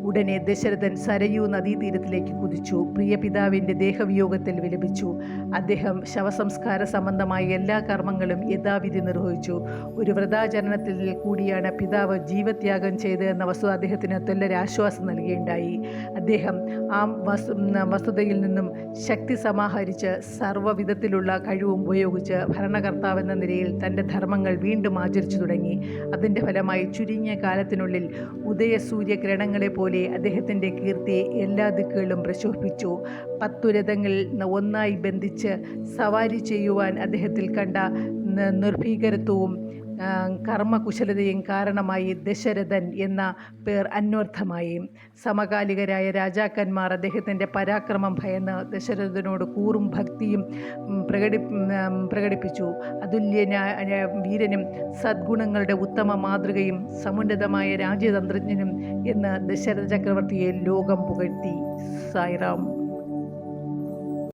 ഉടനെ ദശരഥൻ സരയൂ നദീതീരത്തിലേക്ക് കുതിച്ചു. പ്രിയ പിതാവിൻ്റെ ദേഹവിയോഗത്തിൽ വിലപിച്ചു. അദ്ദേഹം ശവസംസ്കാര സംബന്ധമായ എല്ലാ കർമ്മങ്ങളും യഥാവിധി നിർവഹിച്ചു. ഒരു വ്രതാചരണത്തിൽ കൂടിയാണ് പിതാവ് ജീവത്യാഗം ചെയ്തതെന്ന വസ്തുത അദ്ദേഹത്തിന് തെല്ലൊരാശ്വാസം നൽകുകയുണ്ടായി. അദ്ദേഹം ആ വസ്തുതയിൽ നിന്നും ശക്തി സമാഹരിച്ച് സർവ്വവിധത്തിലുള്ള കഴിവും ഉപയോഗിച്ച് ഭരണകർത്താവെന്ന നിലയിൽ തൻ്റെ ധർമ്മങ്ങൾ വീണ്ടും ആചരിച്ചു തുടങ്ങി. അതിൻ്റെ ഫലമായി ചുരുങ്ങിയ കാലത്തിനുള്ളിൽ ഉദയസൂര്യകിരണങ്ങളെ പോലെ അദ്ദേഹത്തിൻ്റെ കീർത്തി എല്ലാ ദിക്കുകളിലും പ്രശോഭിച്ചു. 10 രഥങ്ങളിൽ ഒന്നായി ബന്ധിച്ച് സവാരി ചെയ്യുവാൻ അദ്ദേഹത്തിൽ കണ്ട നിർഭീകരത്വവും കർമ്മകുശലതയും കാരണമായി ദശരഥൻ എന്ന പേർ അന്വർത്ഥമായി. സമകാലികരായ രാജാക്കന്മാർ അദ്ദേഹത്തിൻ്റെ പരാക്രമം ഭയന്ന് ദശരഥനോട് കൂറും ഭക്തിയും പ്രകടിപ്പിച്ചു. അതുല്യനായ വീരനും സദ്ഗുണങ്ങളുടെ ഉത്തമ മാതൃകയും സമുന്നതമായ രാജ്യതന്ത്രജ്ഞനും എന്ന് ദശരഥ ചക്രവർത്തിയെ ലോകം പുകഴ്ത്തി. സായിറാം.